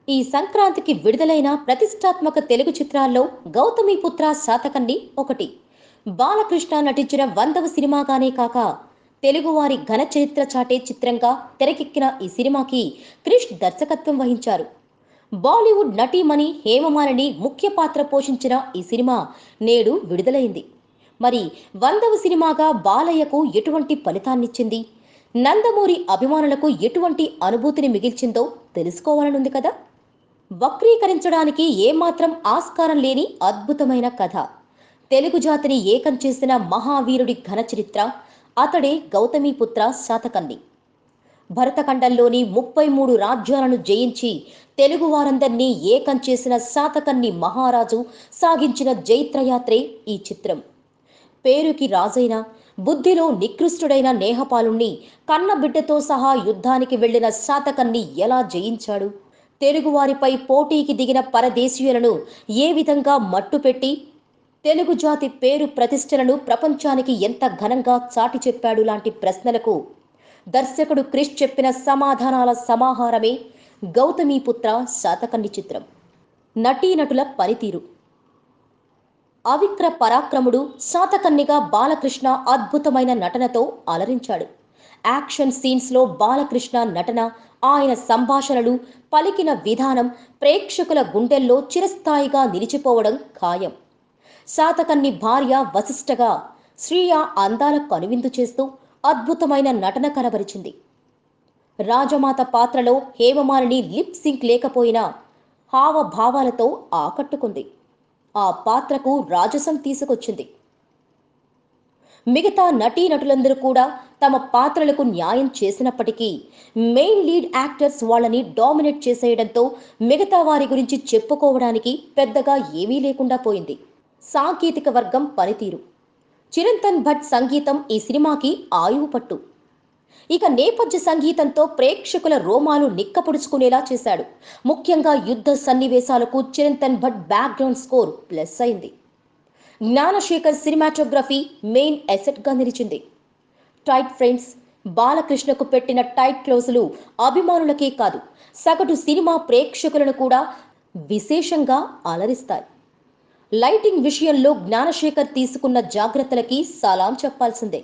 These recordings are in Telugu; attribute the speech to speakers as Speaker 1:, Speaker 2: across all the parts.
Speaker 1: ఈ సంక్రాంతికి విడుదలైన ప్రతిష్టాత్మక తెలుగు చిత్రాల్లో గౌతమిపుత్ర శాతకర్ణి ఒకటి. బాలకృష్ణ నటించిన 100వ సినిమాగానే కాక తెలుగువారి ఘన చరిత్ర చాటే చిత్రంగా తెరకెక్కిన ఈ సినిమాకి క్రిష్ దర్శకత్వం వహించారు. బాలీవుడ్ నటీమణి హేమమాలిని ముఖ్య పాత్ర పోషించిన ఈ సినిమా నేడు విడుదలైంది. మరి 100వ సినిమాగా బాలయ్యకు ఎటువంటి ఫలితాన్నిచ్చింది, నందమూరి అభిమానులకు ఎటువంటి అనుభూతిని మిగిల్చిందో తెలుసుకోవాలనుంది కదా. వక్రీకరించడానికి ఏమాత్రం ఆస్కారం లేని అద్భుతమైన కథ. తెలుగు జాతిని ఏకం చేసిన మహావీరుడి ఘన చరిత్ర. అతడే గౌతమిపుత్ర శాతకర్ణి. భరతఖండంలోని 33 రాజ్యాలను జయించి తెలుగు వారందరినీ ఏకం చేసిన శాతకర్ణి మహారాజు సాగించిన జైత్రయాత్రే ఈ చిత్రం. పేరుకి రాజైన, బుద్ధిలో నికృష్టుడైన నేహపాలుణ్ణి కన్నబిడ్డతో సహా యుద్ధానికి వెళ్లిన శాతకర్ణి ఎలా జయించాడు, తెలుగువారిపై పోటీకి దిగిన పరదేశీయులను ఏ విధంగా మట్టుపెట్టి తెలుగు జాతి పేరు ప్రతిష్టలను ప్రపంచానికి ఎంత ఘనంగా చాటి చెప్పాడు లాంటి ప్రశ్నలకు దర్శకుడు క్రిష్ చెప్పిన సమాధానాల సమాహారమే గౌతమిపుత్ర శాతకర్ణి చిత్రం. నటీనటుల పనితీరు. అవిక్ర పరాక్రముడు శాతకర్ణిగా బాలకృష్ణ అద్భుతమైన నటనతో అలరించాడు. యాక్షన్ సీన్స్లో బాలకృష్ణ నటన, ఆయన సంభాషణలు, పలికిన విధానం ప్రేక్షకుల గుండెల్లో చిరస్థాయిగా నిలిచిపోవడం ఖాయం. శాతకర్ణి భార్య వశిష్ఠగా శ్రీయ అందాల కనువిందు చేస్తూ అద్భుతమైన నటన కనబరిచింది. రాజమాత పాత్రలో హేమమాలిని లిప్ సింక్ లేకపోయినా హావభావాలతో ఆకట్టుకుంది. ఆ పాత్రకు రాజసం తీసుకొచ్చింది. మిగతా నటీనటులందరూ కూడా తమ పాత్రలకు న్యాయం చేసినప్పటికీ మెయిన్ లీడ్ యాక్టర్స్ వాళ్ళని డామినేట్ చేసేయడంతో మిగతా వారి గురించి చెప్పుకోవడానికి పెద్దగా ఏమీ లేకుండా పోయింది. సాంకేతిక వర్గం పనితీరు. చిరంతన్ భట్ సంగీతం ఈ సినిమాకి ఆయువు పట్టు. ఇక నేపథ్య సంగీతంతో ప్రేక్షకుల రోమాలు నిక్కపొడుచుకునేలా చేశాడు. ముఖ్యంగా యుద్ధ సన్నివేశాలకు Chirantan Bhatt background score plus అయింది. జ్ఞానశేఖర్ సినిమాటోగ్రఫీ మెయిన్ ఎసెట్గా నిలిచింది. టైట్ ఫ్రేమ్స్, బాలకృష్ణకు పెట్టిన టైట్ క్లోజులు అభిమానులకే కాదు, సగటు సినిమా ప్రేక్షకులను కూడా విశేషంగా అలరిస్తాయి. లైటింగ్ విషయంలో జ్ఞానశేఖర్ తీసుకున్న జాగ్రత్తలకి సలాం చెప్పాల్సిందే.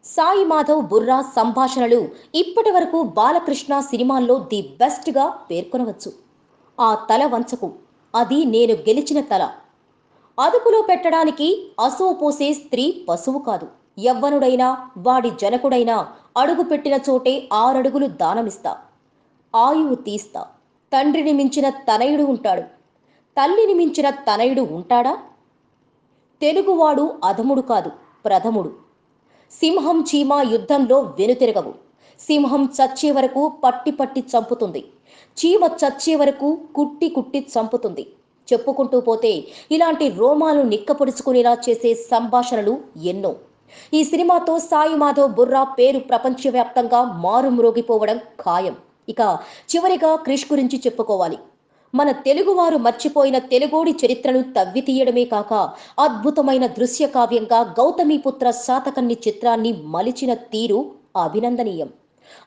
Speaker 1: సాయి మాధవ్ బుర్రా సంభాషణలు ఇప్పటి వరకు బాలకృష్ణ సినిమాల్లో ది బెస్ట్గా పేర్కొనవచ్చు. ఆ తల వంచకు, అది నేను గెలిచిన తల. అదుపులో పెట్టడానికి అసూపోసే స్త్రీ పశువు కాదు. యవ్వనుడైనా వాడి జనకుడైనా అడుగు పెట్టిన చోటే 6 అడుగులు దానమిస్తా, ఆయువు తీస్తా. తండ్రిని మించిన తనయుడు ఉంటాడు, తల్లిని మించిన తనయుడు ఉంటాడా? తెలుగువాడు అధముడు కాదు, ప్రథముడు. సింహం చీమ యుద్ధంలో వెనుతిరగవు. సింహం చచ్చే వరకు పట్టి పట్టి చంపుతుంది, చీమ చచ్చే వరకు కుట్టి కుట్టి చంపుతుంది. చెప్పుకుంటూ పోతే ఇలాంటి రోమాలు నిక్కపొడుచుకునేలా చేసే సంభాషణలు ఎన్నో. ఈ సినిమాతో సాయి మాధవ్ బుర్రా పేరు ప్రపంచవ్యాప్తంగా మారుమ్రోగిపోవడం ఖాయం. ఇక చివరిగా క్రిష్ గురించి చెప్పుకోవాలి. మన తెలుగువారు మర్చిపోయిన తెలుగోడి చరిత్రను తవ్వి తీయడమే కాక అద్భుతమైన దృశ్య కావ్యంగా గౌతమిపుత్ర శాతకర్ణి చిత్రాన్ని మలిచిన తీరు అభినందనీయం.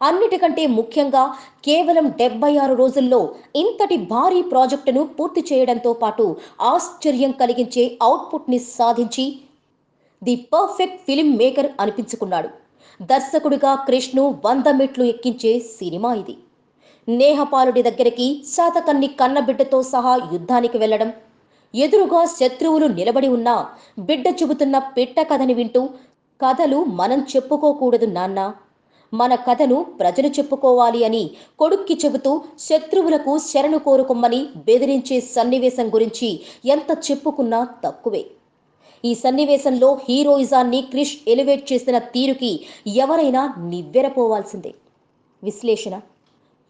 Speaker 1: అన్నిటికంటే ముఖ్యంగా కేవలం 76 రోజుల్లో ఇంతటి భారీ ప్రాజెక్టును పూర్తి చేయడంతో పాటు ఆశ్చర్యం కలిగించే అవుట్పుట్ని సాధించి ది పర్ఫెక్ట్ ఫిల్మ్ మేకర్ అనిపించుకున్నాడు. దర్శకుడిగా క్రిష్ను 100 మెట్లు ఎక్కించే సినిమా ఇది. నేహపాలుడి దగ్గరికి శాతకర్ణి కన్నబిడ్డతో సహా యుద్ధానికి వెళ్లడం, ఎదురుగా శత్రువులు నిలబడి ఉన్నా బిడ్డ చెబుతున్న పిట్ట కథని వింటూ, కథలు మనం చెప్పుకోకూడదు నాన్న, మన కథను ప్రజలు చెప్పుకోవాలి అని కొడుక్కి చెబుతూ శత్రువులకు శరణు కోరుకొమ్మని బెదిరించే సన్నివేశం గురించి ఎంత చెప్పుకున్నా తక్కువే. ఈ సన్నివేశంలో హీరోయిజాన్ని క్రిష్ ఎలివేట్ చేసిన తీరుకి ఎవరైనా నివ్వెరపోవాల్సిందే. విశ్లేషణ.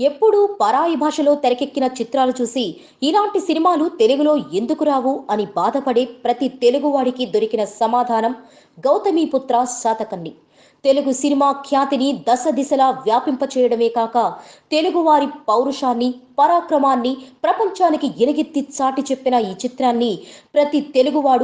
Speaker 1: ఎప్పుడూ పరాయి భాషలో తెరకెక్కిన చిత్రాలు చూసి ఇలాంటి సినిమాలు తెలుగులో ఎందుకు రావు అని బాధపడే ప్రతి తెలుగువాడికి దొరికిన సమాధానం గౌతమిపుత్ర శాతకర్ణి. తెలుగు సినిమా ఖ్యాతిని దశ దిశలా వ్యాపింపచేయడమే కాక తెలుగువారి పౌరుషాన్ని, పరాక్రమాన్ని ప్రపంచానికి ఎలుగెత్తి చాటి చెప్పిన ఈ చిత్రాన్ని ప్రతి తెలుగువాడు